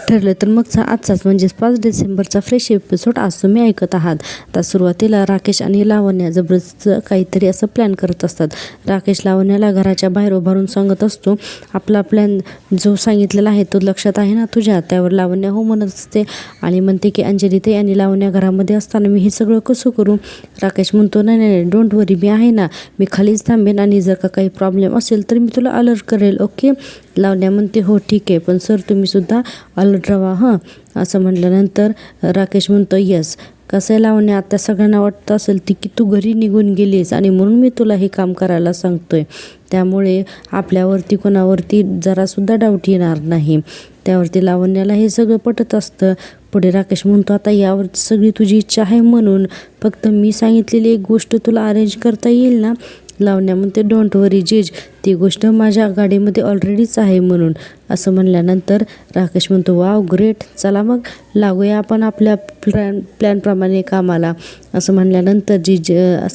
ठरलं तर मगचा आजचाच म्हणजेच 5 डिसेंबरचा फ्रेश एपिसोड आज तुम्ही ऐकत आहात. आता सुरुवातीला राकेश आणि लावण्या जबरदस्त काहीतरी असं प्लॅन करत असतात. राकेश लावण्याला घराच्या बाहेर उभारून सांगत असतो, आपला प्लॅन जो सांगितलेला आहे तो लक्षात आहे ना तुझ्या. त्यावर लावण्या हो म्हणत असते आणि म्हणते की अंजली ताई आणि लावण्या घरामध्ये असताना मी हे सगळं कसं करू. राकेश म्हणतो नाही नाही डोंट वरी, मी आहे ना, मी खालीच थांबेन आणि जर का काही प्रॉब्लेम असेल तर मी तुला अलर्ट करेल. ओके. लावण्या म्हणते हो ठीक आहे, पण सर तुम्ही सुद्धा अलर्ट राहा हां. असं म्हटल्यानंतर राकेश म्हणतो यस. कसं आहे लावण्या, आता सगळ्यांना वाटतं असेल की तू घरी निघून गेलीस आणि म्हणून मी तुला हे काम करायला सांगतोय. त्यामुळे आपल्यावरती कोणावरती जरासुद्धा डाऊट येणार नाही. त्यावरती लावण्याला हे सगळं पटत असतं. पुढे राकेश म्हणतो आता यावर सगळी तुझी इच्छा आहे म्हणून फक्त मी सांगितलेली एक गोष्ट तुला अरेंज करता येईल ना. लावण्या म्हणते डोंट वरी जेज, ती गोष्ट माझ्या गाडीमध्ये ऑलरेडीच आहे म्हणून. असं म्हणल्यानंतर राकेश म्हणतो वाव ग्रेट, चला मग लागूया आपण आपल्या प्लॅनप्रमाणे कामाला. असं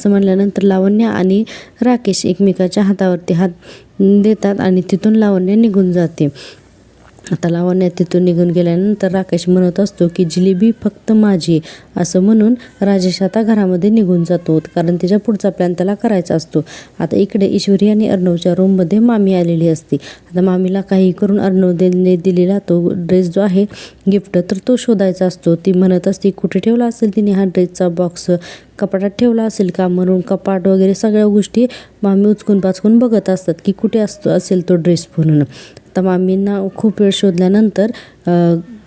म्हणल्यानंतर लावण्या आणि राकेश एकमेकाच्या हातावरती हात देतात आणि तिथून लावण्या निघून जाते. आता लावण्या तिथून निघून गेल्यानंतर राकेश म्हणत असतो की जिलेबी फक्त माझी. असं म्हणून राजेश आता घरामध्ये निघून जातो, कारण त्याच्या पुढचा प्लॅन त्याला करायचा असतो. आता इकडे ईश्वरी आणि अर्णवच्या रूममध्ये मामी आलेली असते. आता मामीला काही करून अर्णवने दिलेला तो ड्रेस जो आहे गिफ्ट तर तो शोधायचा असतो. ती म्हणत असते कुठे ठेवला असेल तिने हा ड्रेसचा बॉक्स, कपाटात ठेवला असेल का, म्हणून कपाट वगैरे सगळ्या गोष्टी मामी उचकून पाचकून बघत असतात की कुठे असेल तो ड्रेस म्हणून. आता मामींना खूप वेळ शोधल्यानंतर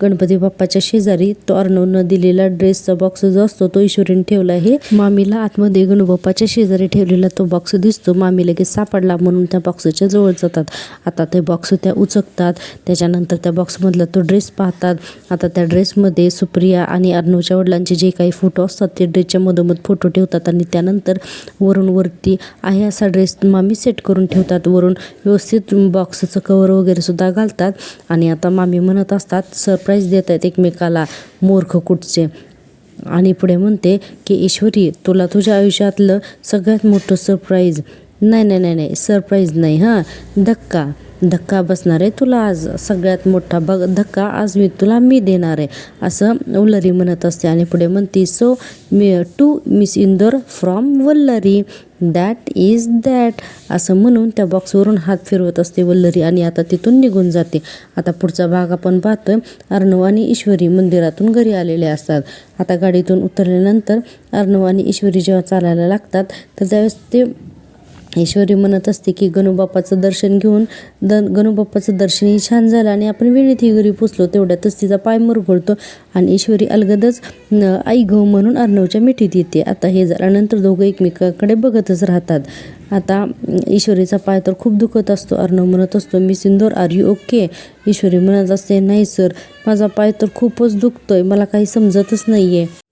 गणपती बाप्पाच्या शेजारी तो अर्णवनं दिलेला ड्रेसचा बॉक्स जो असतो तो ईश्वरीने ठेवला आहे. मामीला आतमध्ये गणबाप्पाच्या शेजारी ठेवलेला तो बॉक्स दिसतो. मामी लगेच सापडला म्हणून त्या बॉक्सच्या जवळ जातात. आता ते बॉक्स त्या उचकतात, त्याच्यानंतर त्या बॉक्समधला तो ड्रेस पाहतात. आता त्या ड्रेसमध्ये सुप्रिया आणि अर्णवच्या वडिलांचे जे काही फोटो असतात ते ड्रेसच्या मधोमध फोटो ठेवतात आणि त्यानंतर वरती आहे असा ड्रेस मामी सेट करून ठेवतात. वरून व्यवस्थित बॉक्सचं कवर वगैरे सुद्धा घालतात आणि आता मामी म्हणत असतात सरप्राईज देत आहेत एकमेकाला मूर्ख कुठचे. आणि पुढे म्हणते की ईश्वरी तुला तुझ्या आयुष्यातलं सगळ्यात मोठं सरप्राईज नाही सरप्राईज नाही हां, धक्का बसणार आहे तुला आज, सगळ्यात मोठा धक्का आज मी देणार आहे. असं वल्लरी म्हणत असते आणि पुढे म्हणते so to miss Indore from Vallari, that is that. असं म्हणून त्या बॉक्सवरून हात फिरवत असते वल्लरी आणि आता तिथून निघून जाते. आता पुढचा भाग आपण पाहतोय. अर्णव आणि ईश्वरी मंदिरातून घरी आलेले असतात. आता गाडीतून उतरल्यानंतर अर्णव आणि ईश्वरी जेव्हा चालायला लागतात तर त्यावेळेस ते ईश्वरी म्हणत असते की गणूबाप्पाचं दर्शन घेऊन गणूबाप्पाचं दर्शनही छान झालं आणि आपण वेळेतही घरी पोचलो. तेवढ्यातच तिचा पाय मुरगळतो आणि ईश्वरी अलगदच आई गो म्हणून अर्णवच्या मिठीत येते. आता हे झाल्यानंतर दोघं एकमेकाकडे बघतच राहतात. आता ईश्वरीचा पाय तर खूप दुखत असतो. अर्णव म्हणत असतो miss Indore are you okay. Ishwari म्हणत असते नाही सर, माझा पाय तर खूपच दुखतोय, मला काही समजतच नाही आहे.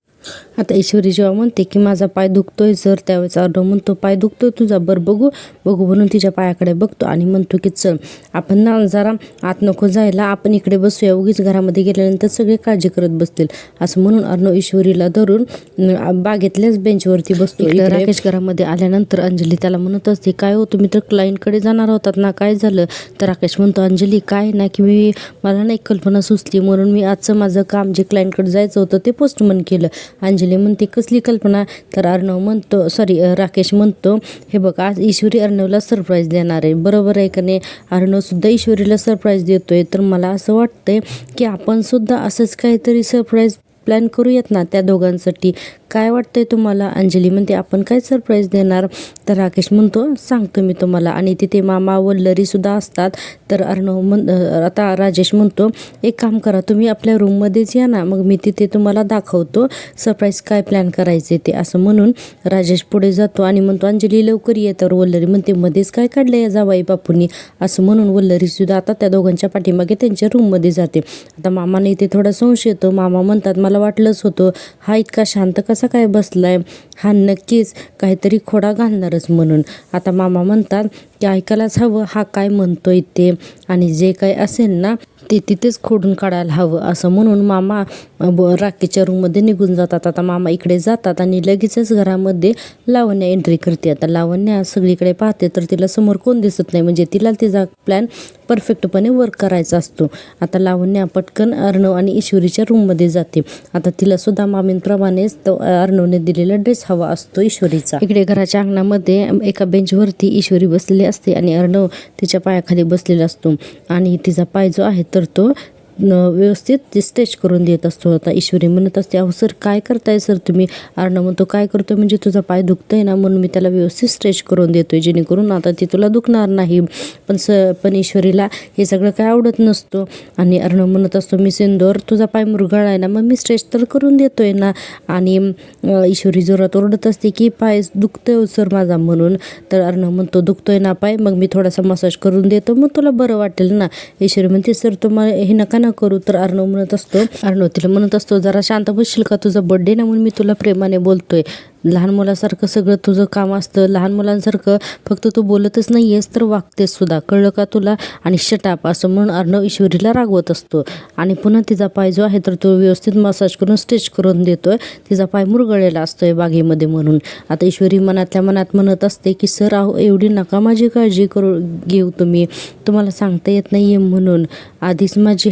आता ईश्वरी जेव्हा म्हणते की माझा पाय दुखतोय सर, त्यावेळेस अर्णव म्हणतो पाय दुखतोय तुझा, बरं बघू म्हणून तिच्या पायाकडे बघतो आणि म्हणतो की चल आपण ना जरा आत नको जायला, आपण इकडे बसूया, उगीच घरामध्ये गेल्यानंतर सगळे काळजी करत बसतील. असं म्हणून अर्णव ईश्वरीला धरून बागेतल्याच बेंचवरती बसतो. राकेश घरामध्ये आल्यानंतर अंजली त्याला म्हणत असते काय हो तुम्ही तर क्लायंटकडे जाणार होतात ना, काय झालं. तर राकेश म्हणतो अंजली काय ना की मला ना एक कल्पना सुचली म्हणून मी आजचं माझं काम जे क्लायंटकडे जायचं होतं ते पोस्टमन केलं. अंजली म्हणते कसली कल्पना. तर राकेश म्हणतो हे बघ आज ईश्वरी अर्णवला सरप्राईज देणार आहे, बरोबर आहे का नाही. अर्णव सुद्धा ईश्वरीला सरप्राईज देतोय, तर मला असं वाटतंय की आपण सुद्धा असंच काहीतरी सरप्राईज प्लॅन करूयात ना त्या दोघांसाठी. काय वाटतंय तुम्हाला. अंजली म्हणते आपण काय सरप्राईज देणार. तर राकेश म्हणतो सांगतो मी तुम्हाला. आणि तिथे मामा वल्लरी सुद्धा असतात. तर आता राजेश म्हणतो एक काम करा तुम्ही आपल्या रूममध्येच या ना, मग मी तिथे तुम्हाला दाखवतो सरप्राईज काय प्लॅन करायचे ते. असं म्हणून राजेश पुढे जातो आणि म्हणतो अंजली लवकर ये. तर वल्लरी म्हणते मध्येच काय काढलं या जावाई बापूंनी. असं म्हणून वल्लरी सुद्धा आता त्या दोघांच्या पाठीमागे त्यांच्या रूममध्ये जाते. आता मामाने इथे थोडा संशय येतो. मामा म्हणतात मला वाटलंच होतं हा इतका शांत कसा काय बसलाय, हा नक्कीच काहीतरी खोडा घालणारच म्हणून. आता मामा म्हणतात की ऐकायलाच हवं हा काय म्हणतोय ते, आणि जे काही असेल ना ते तिथेच खोडून काढायला हवं असं म्हणून मामा राकेशच्या रूममध्ये निघून जातात. आता मामा इकडे जातात आणि लगेचच घरामध्ये लावण्या एंट्री करते. आता लावण्या सगळीकडे पाहते तर तिला समोर कोण दिसत नाही, म्हणजे तिला तिचा प्लॅन परफेक्टपणे वर्क करायचा असतो. आता लावण्या पटकन अर्णव आणि ईश्वरीच्या रूममध्ये जाते. आता तिला सुद्धा मामींप्रमाणेच तो अर्णवने दिलेला ड्रेस हवा असतो ईश्वरीचा. इकडे घराच्या अंगणामध्ये एका बेंचवरती ईश्वरी बसलेली असते आणि अर्णव तिच्या पायाखाली बसलेला असतो आणि तिचा पाय जो आहे तर तो व्यवस्थित ते स्ट्रेच करून देत असतो. आता ईश्वरी म्हणत असते, अहो सर काय करताय सर तुम्ही? अर्णव म्हणतो, काय करतोय म्हणजे तुझा पाय दुखतोय ना म्हणून मी त्याला व्यवस्थित स्ट्रेच करून देतोय जेणेकरून आता ती तुला दुखणार नाही. पण ईश्वरीला हे सगळं काय आवडत नसतो आणि अर्णव म्हणत असतो, मी सिंदूर तुझा पाय मुरगळाय ना, मग मी स्ट्रेच तर करून देतोय ना. आणि ईश्वरी जोरात ओरडत असते की पाय दुखतोय सर माझा म्हणून. तर अर्णव म्हणतो, दुखतोय ना पाय, मग मी थोडासा मसाज करून देतो मग तुला बरं वाटेल ना. ईश्वरी म्हणते, सर तुम्हाला हे नका ना करू. तर अर्णव तिला म्हणत असतो, जरा शांत बसशील का, तुझा बर्थडे ना म्हणून मी तुला प्रेमाने बोलतोय. लहान मुलासारखं सगळं तुझं काम असतं, लहान मुलांसारखं फक्त तू बोलतच नाही आहेस तर वागतेस सुद्धा, कळलं का तुला? आणि शटाप असं म्हणून अर्णव ईश्वरीला रागवत असतो आणि पुन्हा तिचा पाय जो आहे तर तो व्यवस्थित मसाज करून स्ट्रेच करून देतोय. तिचा पाय मुरगळलेला असतोय बागेमध्ये म्हणून. आता ईश्वरी मनातल्या मनात म्हणत असते की सर अहो एवढी नका माझी काळजी घेऊ तुम्ही, तुम्हाला सांगता येत नाहीये म्हणून, आधीच माझी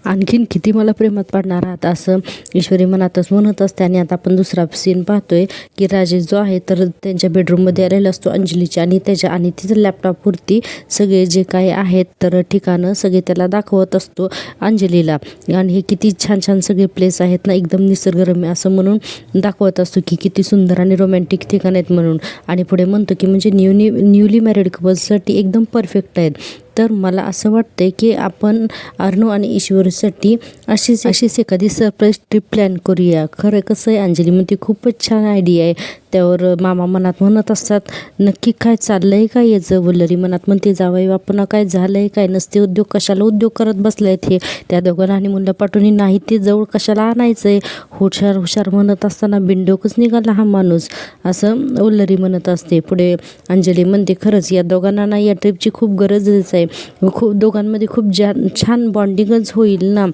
आणखीन किती मला प्रेमात पडणार आहात असं ईश्वरी मनातच म्हणत असते. आणि आता आपण दुसरा सीन पाहतोय की राजेश जो आहे तर त्यांच्या बेडरूममध्ये आलेला असतो अंजलीच्या आणि तिचं लॅपटॉपवरती सगळे जे काही आहेत तर ठिकाणं सगळे त्याला दाखवत असतो अंजलीला. आणि हे किती छान छान सगळे प्लेस आहेत ना, एकदम निसर्गरम्य असं म्हणून दाखवत असतो की किती सुंदर आणि रोमॅन्टिक ठिकाण आहेत म्हणून. आणि पुढे म्हणतो की म्हणजे न्यूली मॅरिड कपल्ससाठी एकदम परफेक्ट आहेत. तर मला असं वाटतंय की आपण अर्णव आणि ईश्वरीसाठी अशीच एखादी सरप्राईज ट्रिप प्लॅन करूया. खरं कसं आहे अंजली म्हणते, खूपच छान आयडिया आहे. त्यावर मामा मनात म्हणत असतात, नक्की काय चाललंय काय याचं? वल्लरी मनात म्हणते, जावई बापूंना काय झालंय काय? नसते उद्योग, कशाला उद्योग करत बसलेत हे? त्या दोघांना आणि मुलं पाठवून नाही ते जवळ कशाला आणायचंय? हुशार म्हणत असताना बिनडोकच निघाला हा माणूस, असं वल्लरी म्हणत असते. पुढे अंजली म्हणते, खरंच या दोघांना ना या ट्रिपची खूप गरजच आहे. खूप दोघांमध्ये खूप छान बॉन्डिंगच होईल ना,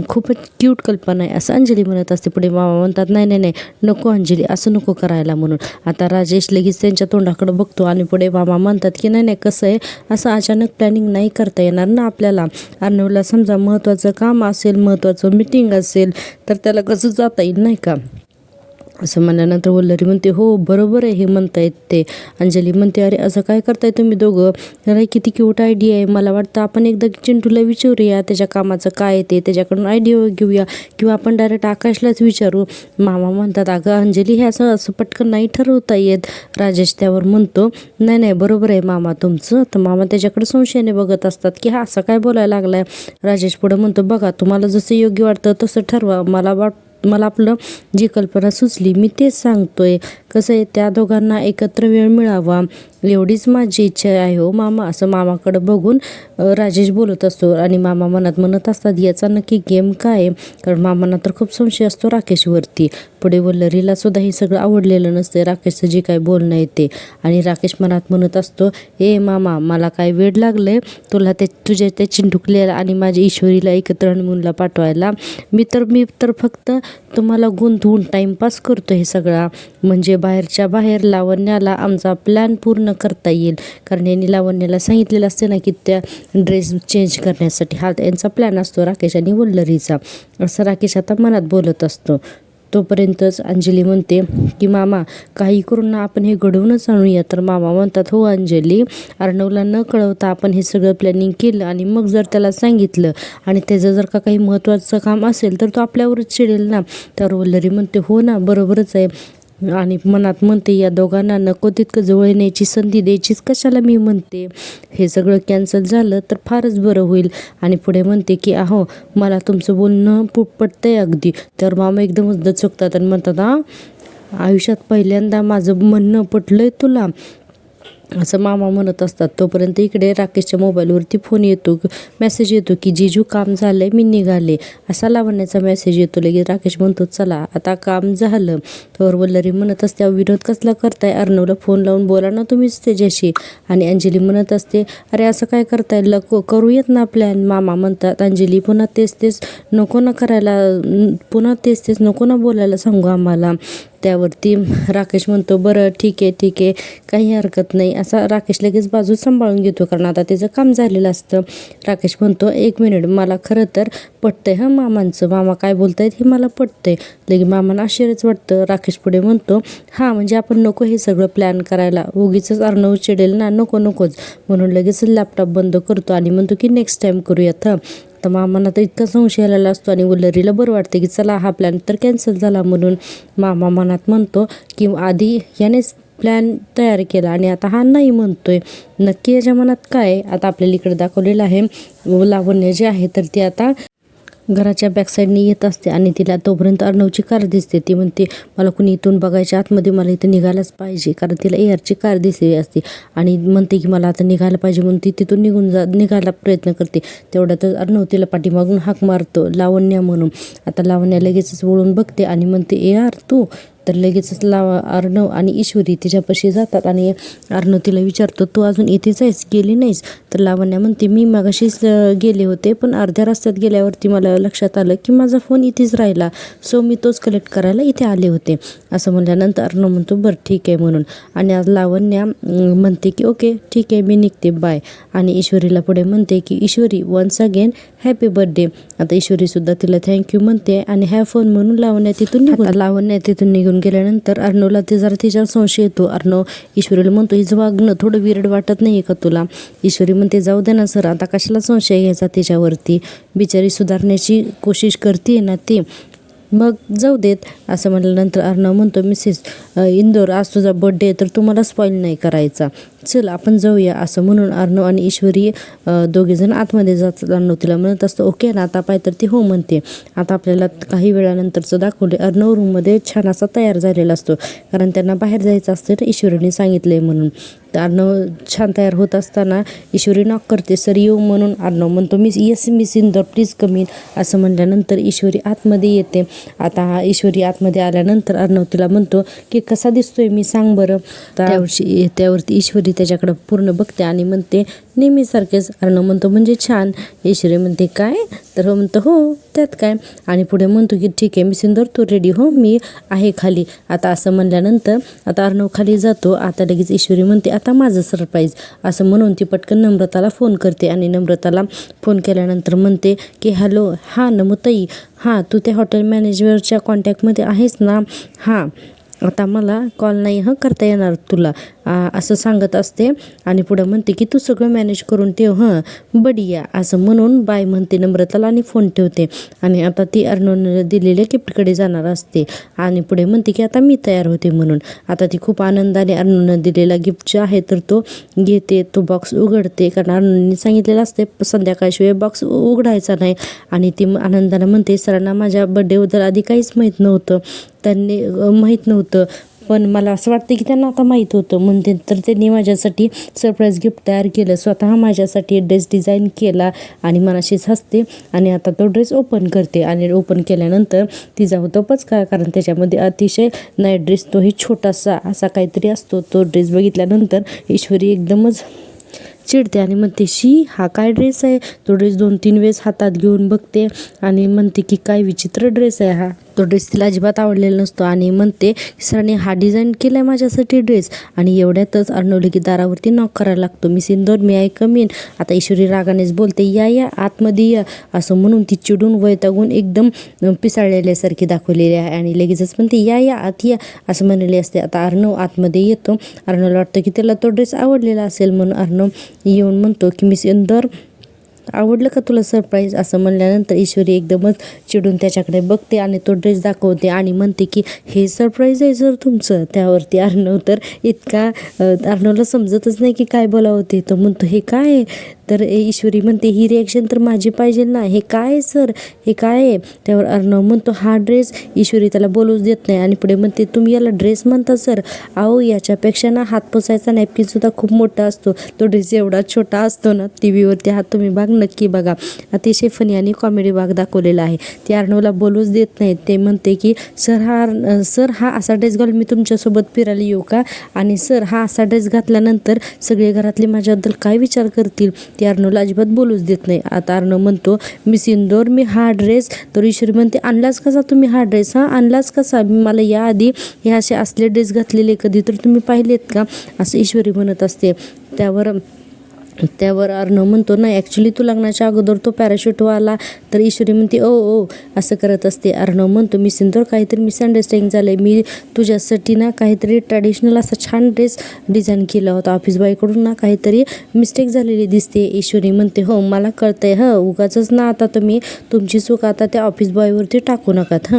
खूपच क्यूट कल्पना आहे असं अंजली म्हणत असते. पुढे मामा म्हणतात, नाही नको अंजली, असं नको करायला म्हणून. आता राजेश लगेच त्यांच्या तोंडाकडे बघतो आणि पुढे मामा म्हणतात की नाही कसं आहे, असं अचानक प्लॅनिंग नाही करता येणार ना आपल्याला. अर्णवला समजा महत्त्वाचं काम असेल, महत्त्वाचं मीटिंग असेल तर त्याला कसं जाता येईल नाही का, असं म्हणल्यानंतर वल्लरी म्हणते, हो बरोबर आहे हे म्हणतायत ते. अंजली म्हणते, अरे असं काय करताय तुम्ही दोघं? अरे किती क्यूट आयडिया आहे. मला वाटतं आपण एकदा चिंटूला विचारूया त्याच्या कामाचं काय ते, त्याच्याकडून आयडिया घेऊया, किंवा आपण डायरेक्ट आकाशलाच विचारू. मामा म्हणतात, अगं अंजली हे असं पटकन नाही ठरवता येत. राजेश त्यावर म्हणतो, नाही बरोबर आहे मामा तुमचं. तर मामा त्याच्याकडे संशयाने बघत असतात की हा असं काय बोलायला लागलाय. राजेश पुढे म्हणतो, बघा तुम्हाला जसं योग्य वाटतं तसं ठरवा. मला आपलं जी कल्पना सुचली मी तेच सांगतोय. कसं आहे, त्या दोघांना एकत्र वेळ मिळावा एवढीच माझी इच्छा आहे हो मामा, असं मामाकडे बघून राजेश बोलत असतो. आणि मामा मनात म्हणत असतात, याचा नक्की गेम काय आहे? कारण मामांना तर खूप संशय असतो राकेशवरती. पुढे वल्लरीला सुद्धा हे सगळं आवडलेलं नसते, राकेशचं जे काही बोलणं आहे ते. आणि राकेश मनात म्हणत असतो, ए मामा मला काय वेड लागलंय तुला तुझ्या त्या चिंटुकलेला आणि माझ्या ईश्वरीला एकत्र हनीमूनला पाठवायला? मी तर फक्त तुम्हाला गुंतवून टाईमपास करतो हे सगळा, म्हणजे बाहेरच्या बाहेर लावण्याला आमचा प्लॅन पूर्ण करता येईल. कारण यांनी लावण्याला सांगितलेलं असते ना की त्या ड्रेस चेंज करण्यासाठी, हा यांचा प्लॅन असतो राकेश आणि वल्लरीचा, असं राकेश आता मनात बोलत असतो. तोपर्यंतच अंजली म्हणते की मामा काही करून ना आपण हे घडवूनच आणूया. तर मामा म्हणतात, हो अंजली, अर्णवला न कळवता आपण हे सगळं प्लॅनिंग केलं आणि मग जर त्याला सांगितलं आणि त्याचं जर का काही महत्त्वाचं काम असेल तर तो आपल्यावरच चिडेल ना. तर वल्लरी म्हणते, हो ना बरोबरच आहे. आणि मनात म्हणते, या दोघांना नको तितकं जवळ येण्याची संधी द्यायचीच कशाला मी म्हणते. हे सगळं कॅन्सल झालं तर फारच बरं होईल. आणि पुढे म्हणते की अहो मला तुमचं बोलणं पटतंय अगदी. तर मामा एकदमच दचकतात आणि म्हणतात, आयुष्यात पहिल्यांदा माझं म्हणणं पटलंय तुला? असं मामा म्हणत असतात. तोपर्यंत इकडे राकेशच्या मोबाईलवरती फोन येतो, मेसेज येतो की जीजू काम झालंय, मी निघाले, असा लावण्याचा मेसेज येतो. लगेच राकेश म्हणतो चला आता काम झालं. तर वल्लरी म्हणत असते विरोध कसला करताय, अर्णवला फोन लावून बोला ना तुम्हीच त्याच्याशी. आणि अंजली म्हणत असते अरे असं काय करताय, करूयात ना प्लॅन. मामा म्हणतात अंजली पुन्हा तेच नको ना करायला, पुन्हा तेच नको ना बोलायला सांगू आम्हाला. त्यावरती राकेश म्हणतो बरं ठीक आहे काही हरकत नाही, असा राकेश लगेच बाजू सांभाळून घेतो, कारण आता त्याचं काम झालेलं असतं. राकेश म्हणतो 1 मिनिट, मला खरं तर पटतंय हां मामांचं, मामा काय बोलतायत हे मला पटतंय. लगेच मामांना आश्चर्यच वाटतं. राकेश पुढे म्हणतो हां म्हणजे आपण नको हे सगळं प्लॅन करायला, उगीच अर्णव चिडेल ना, नकोच. म्हणून लगेच लॅपटॉप बंद करतो आणि म्हणतो की नेक्स्ट टाईम करूयात हां. तर मामांना तर इतका संशय आलेला असतो आणि वल्लरीला बरं वाटतं की चला हा प्लॅन तर कॅन्सल झाला. म्हणून मामा मनात म्हणतो की आधी यानेच प्लॅन तयार केला आणि आता हा नाही म्हणतोय, नक्की याच्या मनात काय. आता आपल्याला इकडे दाखवलेलं आहे लावण्य जे आहे तर ती आता घराच्या बॅकसाईडने येत असते आणि तिला तोपर्यंत अर्णवची कार दिसते. ती म्हणते मला कुणी इथून बघायच्या आतमध्ये, मला इथं निघायलाच पाहिजे, कारण तिला ARची कार दिसली असते आणि म्हणते की मला आता निघायला पाहिजे, म्हणून ती तिथून निघायला प्रयत्न करते. तेवढ्यातच अर्णव तिला पाठीमागून हाक मारतो लावण्या म्हणून. आता लावण्या लगेचच वळून बघते आणि म्हणते AR तू. तर लगेचच अर्णव आणि ईश्वरी तिच्यापाशी जातात आणि अर्णव तिला विचारतो तू अजून इथेच आहेस, गेली नाहीस. तर लावण्या म्हणते मी मगाशीच गेले होते, पण अर्ध्या रस्त्यात गेल्यावरती मला लक्षात आलं की माझा फोन इथेच राहिला, सो मी तोच कलेक्ट करायला इथे आले होते. असं म्हणल्यानंतर अर्णव म्हणतो बरं ठीक आहे म्हणून. आणि आज लावण्या म्हणते की ओके ठीक आहे मी निघते बाय. आणि ईश्वरीला पुढे म्हणते की ईश्वरी वन्स अगेन हॅपी बर्थडे. आता ईश्वरीसुद्धा तिला थँक्यू म्हणते आणि हॅव फन म्हणून लावण्या तिथून निघून गेल्यानंतर अर्णवला ते जरा तिच्यावर संशय येतो. अर्णव ईश्वरीला म्हणतो हिचं वागणं थोडं विरड वाटत नाही का तुला. ईश्वरी म्हणते जाऊ दे ना सर, आता कशाला संशय घ्यायचा तिच्यावरती, बिचारी सुधारण्याची कोशिश करते ना ती, मग जाऊ देत. असं म्हटल्यानंतर अर्णव म्हणतो मिसेस इंदोर आज तुझा बर्थडे तर तुम्हाला स्पॉईल नाही करायचा, चल आपण जाऊया. असं म्हणून अर्णव आणि ईश्वरी दोघेजण आतमध्ये जातात. अर्णव तिला म्हणत असतं ओके ना आता पाय, तर ती हो म्हणते. आता आपल्याला काही वेळानंतरचं दाखवले अर्णव रूममध्ये छान असा तयार झालेला असतो, कारण त्यांना बाहेर जायचं असतं तर ईश्वरीने सांगितलंय म्हणून. तर अर्णव छान तयार होत असताना ईश्वरी नॉक करते, सर येऊ म्हणून. अर्णव म्हणतो miss Indore please come in. असं म्हणल्यानंतर ईश्वरी आतमध्ये येते. आता ईश्वरी आतमध्ये आल्यानंतर अर्णव तिला म्हणतो की कसा दिसतोय मी सांग बरं. त्यावरती ईश्वरी त्याच्याकडं पूर्ण बघते आणि म्हणते नेहमीसारखेच. अर्णव म्हणतो म्हणजे छान. ईश्वरी म्हणते काय, तर म्हणतो हो त्यात काय. आणि पुढे म्हणतो की ठीक आहे मिस इंदोर तू रेडी हो, मी आहे खाली. आता असं म्हणल्यानंतर आता अर्णव खाली जातो. आता लगेच ईश्वरी म्हणते आता माझं सरप्राईज. असं म्हणून ती पटकन नम्रताला फोन करते आणि नम्रताला फोन केल्यानंतर म्हणते की हॅलो हां नमुताई, हां तू त्या हॉटेल मॅनेजरच्या कॉन्टॅक्टमध्ये आहेस ना, हां आता मला कॉल नाही करता येणार तुला, असं सांगत असते. आणि पुढे म्हणते की तू सगळं मॅनेज करून ठेव बढिया. असं म्हणून बाय म्हणते नम्रताला आणि फोन ठेवते. आणि आता ती अर्णवने दिलेल्या गिफ्टकडे जाणार असते आणि पुढे म्हणते की आता मी तयार होते म्हणून. आता ती खूप आनंदाने अर्णवने दिलेला गिफ्ट जे आहे तर तो घेते, तो बॉक्स उघडते, कारण अर्णवने सांगितलेलं असते संध्याकाळशिवाय बॉक्स उघडायचा नाही. आणि ती आनंदाने म्हणते सरांना माझ्या बड्डेबद्दल आधी काहीच माहीत नव्हतं, त्यांनी माहीत नव्हतं, पण मला असं वाटतं की त्यांना आता माहीत होतं म्हणते. तर त्यांनी माझ्यासाठी सरप्राईज गिफ्ट तयार केलं, स्वतः माझ्यासाठी ड्रेस डिझाईन केला आणि मनाशीच हसते. आणि आता तो ड्रेस ओपन करते आणि ओपन केल्यानंतर तिचा होतो पचका, कारण त्याच्यामध्ये अतिशय नाईट ड्रेस, तोही छोटासा असा काहीतरी असतो. तो ड्रेस बघितल्यानंतर ईश्वरी एकदमच चिडते आणि म्हणते शी हा काय ड्रेस आहे. तो ड्रेस 2-3 वेळेस हातात घेऊन बघते आणि म्हणते की काय विचित्र ड्रेस आहे हा. तो ड्रेस तिला अजिबात आवडलेला नसतो आणि म्हणते सरांनी हा डिझाईन केला आहे माझ्यासाठी ड्रेस. आणि एवढ्यातच अर्णव की दारावरती नॉक करायला लागतो, miss Indore me I come in. आता ईश्वरी रागानेच बोलते या आतमध्ये या. असं म्हणून ती चिडून वैतागून एकदम पिसाळलेल्यासारखी दाखवलेली आहे आणि लगेचच म्हणते या आत या असं म्हणलेले असते. आता अर्णव आतमध्ये येतो. अर्णवला वाटतं की त्याला तो ड्रेस आवडलेला असेल म्हणून अर्णव येऊन म्हणतो की मिस इंदोर आवडलं का तुला सरप्राईज. असं म्हणल्यानंतर ईश्वरी एकदमच चिडून त्याच्याकडे बघते आणि तो ड्रेस दाखवते आणि म्हणते की हे सरप्राईज आहे सर तुमचं. त्यावरती अर्णव तर इतका अर्णवला समजतच नाही की काय बोलावं ते. तो म्हणतो हे काय तर ईश्वरी म्हणते ही रिॲक्शन तर माझी पाहिजे ना, हे काय आहे सर, हे काय आहे. त्यावर अर्णव म्हणतो हा ड्रेस. ईश्वरी त्याला बोलूच देत नाही आणि पुढे म्हणते तुम्ही याला ड्रेस म्हणता सर. अहो याच्यापेक्षा ना हात पुसायचा नॅपकिनसुद्धा खूप मोठा असतो, तो ड्रेस एवढा छोटा असतो ना. टी व्हीवरती हा तुम्ही नक्की बघा, अतिशय फनी आणि कॉमेडी भाग दाखवलेला आहे. ते अर्णवला बोलूच देत नाही. ते म्हणते की सर हा असा ड्रेस घालून मी तुमच्यासोबत फिरायला येऊ का, आणि सर हा असा ड्रेस घातल्यानंतर सगळे घरातले माझ्याबद्दल काय विचार करतील. ते अर्णवला अजिबात बोलूच देत नाही. आता अर्णव म्हणतो मी सिंदूर मी हा ड्रेस. तर ईश्वरी म्हणते आणलाच कसा तुम्ही हा ड्रेस, हा आणलाच कसा, मला याआधी हे असे असले ड्रेस घातलेले कधी तर तुम्ही पाहिलेत का, असं ईश्वरी म्हणत असते. त्यावर अर्णव म्हणतो नाही ॲक्च्युली तू लग्नाच्या अगोदर तो पॅराशूटवाला. तर ईश्वरी म्हणते ओ असं करत असते. अर्णव म्हणतो मी सिंदूर काहीतरी मिसअंडरस्टँडिंग झालं आहे, मी तुझ्यासाठी ना काहीतरी ट्रॅडिशनल असा छान ड्रेस डिझाईन केला होता ऑफिस बॉयकडून ना, काहीतरी मिस्टेक झालेली दिसते. ईश्वरी म्हणते हो मला कळतंय, उगाचच ना आता तुम्ही तुमची चूक आता त्या ऑफिस बॉयवरती टाकू नकात.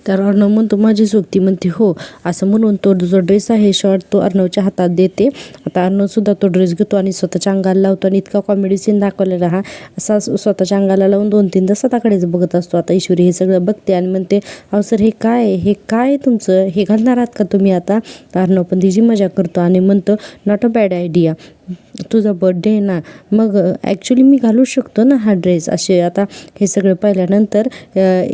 तर अर्णव म्हणतो माझी चूक. ती म्हणते हो. असं म्हणून तो जो ड्रेस आहे शर्ट तो अर्णवच्या हातात देते. आता अर्णवसुद्धा तो ड्रेस घेतो आणि स्वतःच्या अंगाला लावतो आणि इतका कॉमेडी सीन दाखवलेला हा असा स्वतःच्या अंगाला लावून 2-3दा स्वतःकडेच बघत असतो. आता ईश्वरी हे सगळं बघते आणि म्हणते अहो सर हे काय तुमचं, हे घालणार आहात का तुम्ही आता. अर्णव पण तिची मजा करतो आणि म्हणतो नॉट अ बॅड आयडिया, तुझा बर्थडे आहे ना, मग ॲक्च्युली मी घालू शकतो ना हा ड्रेस. असे आता हे सगळं पाहिल्यानंतर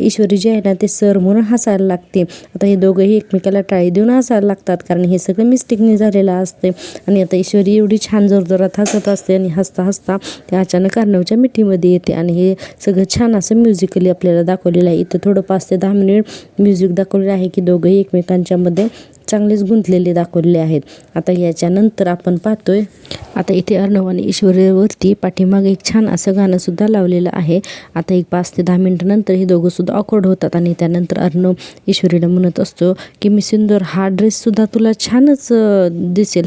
ईश्वरी जे आहे ना ते सर म्हणून हसायला लागते. आता हे दोघंही एकमेकाला टाळी देऊन हसायला लागतात, कारण हे सगळं मिस्टेकने झालेलं असते. आणि आता ईश्वरी एवढी छान जोरजोरात हसत असते आणि हसता ते अचानक अर्णवच्या मिठीमध्ये येते आणि हे सगळं छान असं म्युझिकली आपल्याला दाखवलेलं आहे. इथं थोडं 5 ते 10 मिनिट म्युझिक दाखवलेलं आहे की दोघंही एकमेकांच्या मध्ये चांगलेच गुंतलेले दाखवलेले आहेत. आता याच्यानंतर आपण पाहतोय आता इथे अर्णव आणि ईश्वरीवरती पाठीमागे एक छान असं गाणंसुद्धा लावलेलं आहे. आता एक 5 ते 10 मिनिटानंतर हे दोघंसुद्धा ऑकवर्ड होतात आणि त्यानंतर अर्णव ईश्वरीला म्हणत असतो की मी सिंदूर हा ड्रेससुद्धा तुला छानच दिसेल,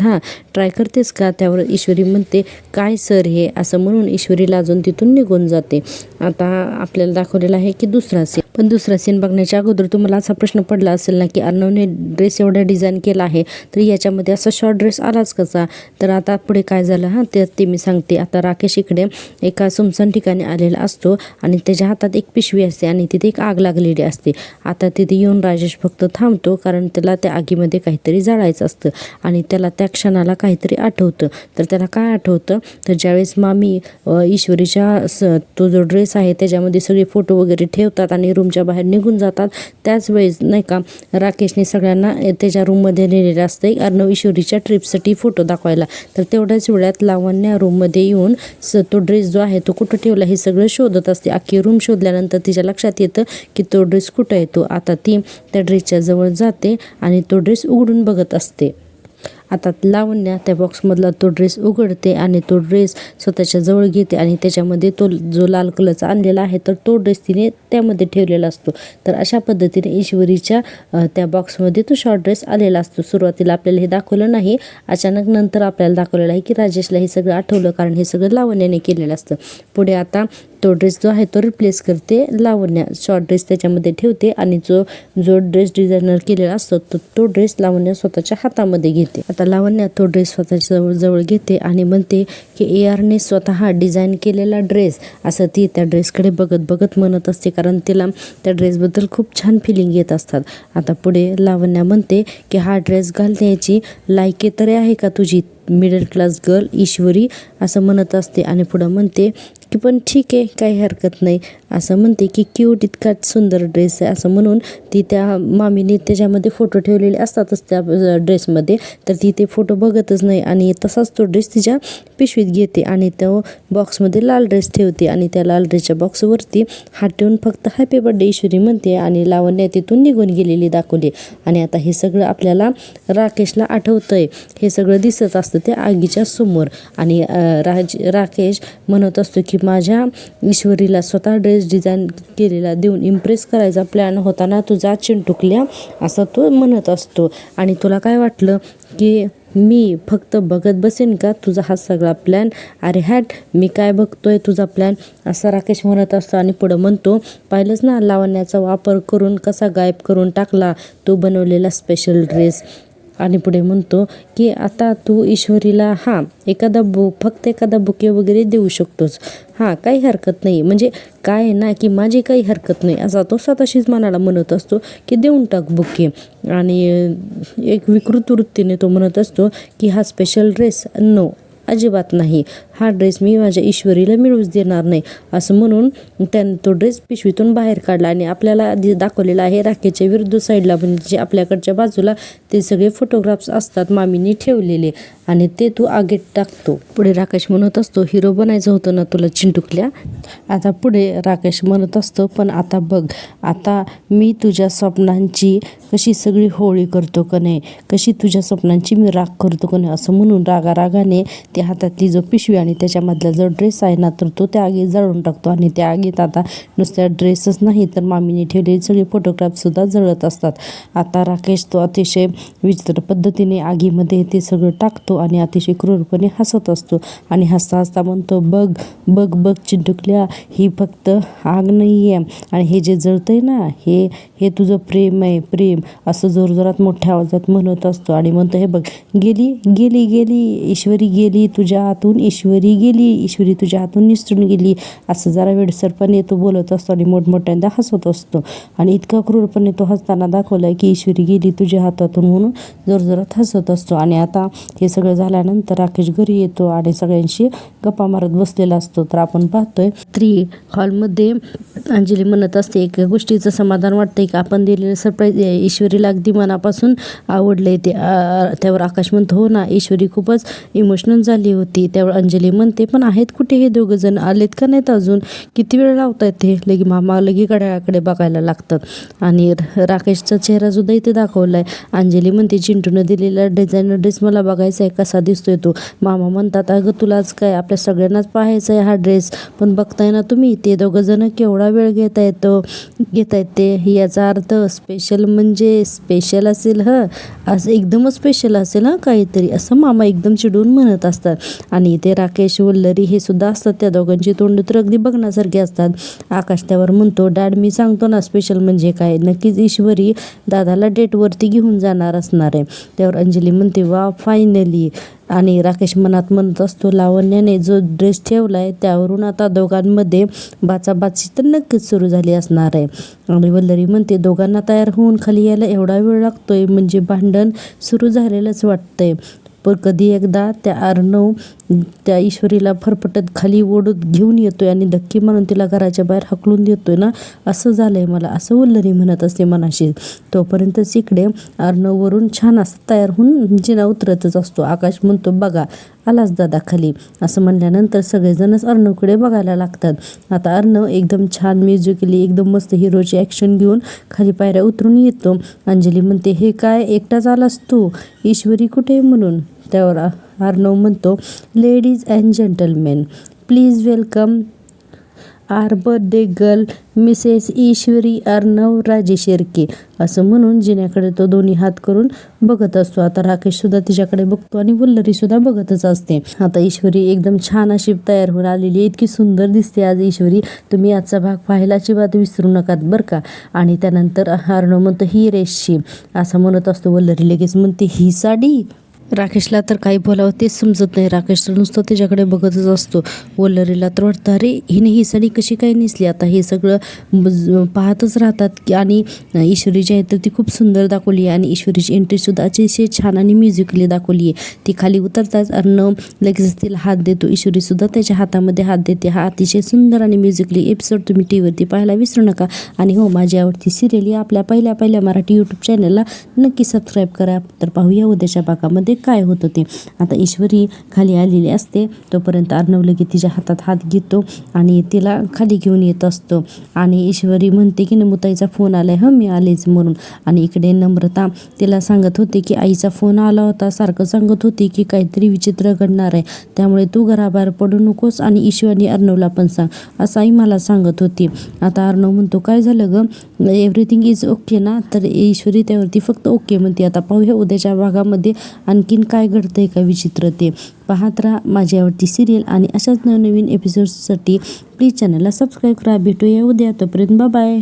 ट्राय करतेस का. त्यावर ईश्वरी म्हणते काय सर हे, असं म्हणून ईश्वरीला अजून तिथून निघून जाते. आता आपल्याला दाखवलेलं आहे की दुसरा सीन बघण्याच्या अगोदर तुम्हाला असा प्रश्न पडला असेल ना की अर्णवने ड्रेस एवढा डिझाईन केला आहे तर याच्यामध्ये असा शॉर्ट ड्रेस आलाच कसा. तर आता पुढे काय झालं ते मी सांगते. आता राकेश इकडे एका सुमसान ठिकाणी आलेला असतो आणि त्याच्या हातात एक पिशवी असते आणि तिथे एक आग लागलेली असते. आता तिथे येऊन राजेश फक्त थांबतो, कारण त्याला त्या आगीमध्ये काहीतरी जाळायचं असतं आणि त्याला त्या क्षणाला काहीतरी आठवतं. तर त्याला काय आठवतं, तर ज्यावेळेस मामी ईश्वरीच्या तो जो ड्रेस आहे त्याच्यामध्ये सगळे फोटो वगैरे ठेवतात आणि रूमच्या बाहेर निघून जातात, त्याच वेळेस नाही का राकेशने सगळ्यांना त्याच्या रूममध्ये नेलेलं असतं अर्णव ईश्वरीच्या ट्रिपसाठी फोटो दाखवायला. तर तेवढ्याच वेळात लावण्या रूममध्ये येऊन तो ड्रेस जो आहे तो कुठं ठेवला हे सगळं शोधत असते. अख्खी रूम शोधल्यानंतर तिच्या लक्षात येतं की तो ड्रेस कुठं येतो. आता ती त्या ड्रेसच्या जवळ जाते आणि तो ड्रेस उघडून बघत असते. आता लावण्या त्या बॉक्समधला तो ड्रेस उघडते आणि तो ड्रेस स्वतःच्या जवळ घेते आणि त्याच्यामध्ये तो जो लाल कलरचा आणलेला आहे तर तो ड्रेस तिने त्यामध्ये ठेवलेला असतो. तर अशा पद्धतीने ईश्वरीच्या त्या बॉक्समध्ये तो शॉर्ट ड्रेस आलेला असतो. सुरुवातीला आपल्याला हे दाखवलं नाही, अचानक नंतर आपल्याला दाखवलेलं आहे की राजेशला हे सगळं आठवलं, कारण हे सगळं लावण्याने केलेलं असतं. पुढे आता तो ड्रेस जो आहे तो रिप्लेस करते लावण्या, शॉर्ट ड्रेस त्याच्यामध्ये ठेवते आणि जो ड्रेस डिझायनर केलेला असतो तो ड्रेस लावण्या स्वतःच्या हातामध्ये घेते. आता लावण्या तो ड्रेस स्वतःच्या जवळ घेते आणि म्हणते की ARने स्वतः डिझाईन केलेला ड्रेस, असं ती त्या ड्रेसकडे बघत म्हणत असते, कारण तिला त्या ड्रेसबद्दल खूप छान फिलिंग येत असतात. आता पुढे लावण्या म्हणते की हा ड्रेस घालण्याची लायकी तरी आहे का तुझी, मिडल क्लास गर्ल ईश्वरी, असं म्हणत असते. आणि पुढं म्हणते की पण ठीक आहे काही हरकत नाही, असं म्हणते की क्यूट इतका सुंदर ड्रेस आहे, असं म्हणून ती त्या मामीने त्याच्यामध्ये फोटो ठेवलेले असतातच त्या ड्रेसमध्ये, तर ती ते फोटो बघतच नाही आणि तसाच तो ड्रेस तिच्या पिशवीत घेते आणि तो बॉक्समध्ये लाल ड्रेस ठेवते आणि त्या लाल ड्रेसच्या बॉक्सवरती हात ठेवून फक्त हॅपी बर्थडे ईश्वरी म्हणते आणि लावण्या तिथून निघून गेलेली दाखवली. आणि आता हे सगळं आपल्याला राकेशला आठवतंय, हे सगळं दिसत असतं त्या आगीच्या समोर. आणि राकेश म्हणत असतो की माझ्या ईश्वरीला स्वतः ड्रेस डिझाईन केलेला देऊन इम्प्रेस करायचा प्लॅन होता ना तुझा चिंटुकल्या, असं तो म्हणत असतो. आणि तुला काय वाटलं की मी फक्त बघत बसेन का तुझा हा सगळा प्लॅन, अरे हॅट मी काय बघतोय तुझा प्लॅन, असं राकेश म्हणत असतो. आणि पुढं म्हणतो पाहिलंच ना लावण्याचा वापर करून कसा गायब करून टाकला तो बनवलेला स्पेशल ड्रेस, आणि पुढे म्हणतो की आता तू ईश्वरीला एखादा फक्त एखादा बुके वगैरे देऊ शकतोस, काही हरकत नाही, म्हणजे काय आहे ना की माझी काही हरकत नाही असा तो स्वतःशीच मनाला म्हणत असतो की देऊन टाक बुके. आणि एक विकृत वृत्तीने तो म्हणत असतो की हा स्पेशल ड्रेस नो, अजिबात नाही, हा ड्रेस मी माझ्या ईश्वरीला मिळूच देणार नाही, असं म्हणून त्याने तो ड्रेस पिशवीतून बाहेर काढला. आणि आपल्याला दाखवलेला आहे राखेच्या विरुद्ध साईडला म्हणजे आपल्याकडच्या बाजूला ते सगळे फोटोग्राफ्स असतात मामीने ठेवलेले आणि ते तू आगीत टाकतो. पुढे राकेश म्हणत असतो हिरो बनायचं होतं ना तुला चिंटुकल्या. आता पुढे राकेश म्हणत असतो पण आता बघ, आता मी तुझ्या स्वप्नांची कशी सगळी होळी करतो का नाही, कशी तुझ्या स्वप्नांची मी राख करतो का नाही, असं म्हणून रागाने त्या हातातली जो पिशवी आणि त्याच्यामधला जो ड्रेस आहे ना तर तो त्या आगीत जाळून टाकतो. आणि त्या आगीत आता नुसत्या ड्रेसच नाही तर मामीने ठेवलेले सगळे फोटोग्राफसुद्धा जळत असतात. आता राकेश तो अतिशय विचित्र पद्धतीने आगीमध्ये ते सगळं टाकतो आणि अतिशय क्रूरपणे हसत असतो आणि हसता हसता म्हणतो बघ बघ बघ चिंटुकल्या, ही फक्त आग नाही आहे आणि हे जे जळतंय ना हे तुझं प्रेम आहे, प्रेम, असं जोरजोरात मोठ्या आवाजात म्हणत असतो. आणि म्हणतो हे बघ, गेली गेली गेली ईश्वरी, गेली तुझ्या हातून ईश्वरी, गेली ईश्वरी तुझ्या हातून निसटून गेली, असं जरा वेडसरपणे तो बोलत असतो आणि मोठमोठ्यांदा हसत असतो. आणि इतका क्रूरपणे तो हसताना दाखवलाय की ईश्वरी गेली तुझ्या हातातून म्हणून जोरजोरात हसत असतो. आणि आता हे सगळं झाल्यानंतर राकेश घरी येतो आणि सगळ्यांशी गप्पा मारत बसलेला असतो. तर आपण पाहतोय हॉलमध्ये अंजली म्हणत असते एका गोष्टीचं समाधान वाटतंय की आपण दिलेलं सरप्राईज ईश्वरीला अगदी मनापासून आवडलंय ते. त्यावर आकाश म्हणतो हो ना, ईश्वरी खूपच इमोशनल झाली होती. त्यावर अंजली म्हणते पण आहेत कुठे हे दोघं जण, आलेत का नाहीत अजून, किती वेळ लावतायत ते, लगे मामा लगे घड्याळाकडे बघायला लागतात. आणि राकेशचा चेहरा सुद्धा इथे दाखवलाय. अंजली म्हणते चिंटूनं दिलेला डिझायनर ड्रेस मला बघायचा आहे, कसा दिसतोय तो. मामा म्हणतात अगं तुलाच काय, आपल्या सगळ्यांनाच पाहायचा आहे हा ड्रेस, पण बघताय ना तुम्ही ते दोघं जण केवढा वेळ घेत आहेत ते, याचा अर्थ स्पेशल म्हणजे स्पेशल असेल, असं एकदमच स्पेशल असेल काहीतरी, असं मामा एकदम चिडून म्हणत असतात. आणि ते राकेश वल्लरी हे सुद्धा असतात, त्या दोघांची तोंड तर अगदी बघण्यासारखी असतात. आकाश त्यावर म्हणतो डॅड मी सांगतो ना स्पेशल म्हणजे काय, नक्कीच ईश्वरी दादाला डेटवरती घेऊन जाणार असणार आहे. त्यावर अंजली म्हणते वा फायनली. आणि राकेश मनात म्हणत असतो लावण्याने जो ड्रेस ठेवलाय त्यावरून आता दोघांमध्ये बाचाबाची तर नक्कीच सुरू झाली असणार आहे. आणि वल्लरी म्हणते दोघांना तयार होऊन खाली यायला एवढा वेळ लागतोय म्हणजे भांडण सुरू झालेलंच वाटतंय. पण कधी एकदा त्या अर्णव त्या ईश्वरीला फरफटत खाली ओढत घेऊन येतोय आणि धक्के मारून तिला घराच्या बाहेर हकलून देतोय ना, असं झालंय मला, असं वल्लरी म्हणत असते मनाशी. तोपर्यंतच इकडे अर्णववरून छान असं तयार होऊन जिना उतरतच असतो. आकाश म्हणतो बघा आलाच दादा खाली, असं म्हणल्यानंतर सगळेजणच अर्णवकडे बघायला लागतात. आता अर्णव एकदम छान म्युझिकली एकदम मस्त हिरोची ॲक्शन घेऊन खाली पायऱ्या उतरून येतो. अंजली म्हणते हे काय एकटाच आलास तू, ईश्वरी कुठे म्हणून. त्यावर अर्णव म्हणतो ladies and gentlemen please welcome our birthday girl Mrs Ishwari Arnav Raje Sherke, असं म्हणून जिन्याकडे तो दोन्ही हात करून बघत असतो. आता राकेश सुद्धा तिच्याकडे बघतो आणि वल्लरी सुद्धा बघतच असते. आता ईश्वरी एकदम छान अशी तयार होऊन आलेली, इतकी सुंदर दिसते आज ईश्वरी, तुम्ही आजचा भाग पाहायला अजिबात विसरू नकात बरं का. आणि त्यानंतर अर्णव म्हणतो ही रेसची, असं म्हणत असतो. वल्लरी लगेच म्हणते ही साडी. राकेशला तर काही बोलावं तेच समजत नाही. राकेश तर नुसतं तिच्याकडे बघतच असतो. वल्लरीला तर वाटतं अरे हिने ही साडी कशी काय नेसली. आता हे सगळं पाहतच राहतात आणि ईश्वरीची आहे तर ती खूप सुंदर दाखवली आहे आणि ईश्वरीची एंट्रीसुद्धा अतिशय छान आणि म्युझिकली दाखवली आहे. ती खाली उतरताच अर्णव लगेच तिला हात देतो, ईश्वरीसुद्धा त्याच्या हातामध्ये हात देते. हा अतिशय सुंदर आणि म्युझिकली एपिसोड तुम्ही टीव्हीवरती पाहायला विसरू नका. आणि हो माझी आवडती सिरियल या आपल्या पहिल्या मराठी यूट्यूब चॅनलला नक्की सबस्क्राईब करा. तर पाहूया उद्याच्या भागामध्ये काय होतं ते. आता ईश्वरी खाली आलेली असते तोपर्यंत अर्णव लगे तिच्या हातात हात घेतो आणि तिला खाली घेऊन येत असतो. आणि ईश्वरी म्हणते की नमुताईचा फोन आलाय, मी आलेच म्हणून. आणि इकडे नम्रता तिला सांगत होती की आईचा फोन आला होता, सारखं सांगत होती की काहीतरी विचित्र घडणार आहे, त्यामुळे तू घराबाहेर पडू नकोस आणि ईश्वरी आणि अर्णवला पण सांग, असं आई मला सांगत होती. आता अर्णव म्हणतो काय झालं गं, एव्हरीथिंग इज ओके ना. तर ईश्वरी त्यावरती फक्त ओके म्हणते. आता पाहूया उद्याच्या भागामध्ये आणखीन काय घडतंय का विचित्र ते. पाहत राहा माझी आवडती सिरियल आणि अशाच नवनवीन एपिसोड्ससाठी प्लीज चॅनलला सबस्क्राईब करा. भेटूया उद्या, तोपर्यंत बाय बाय.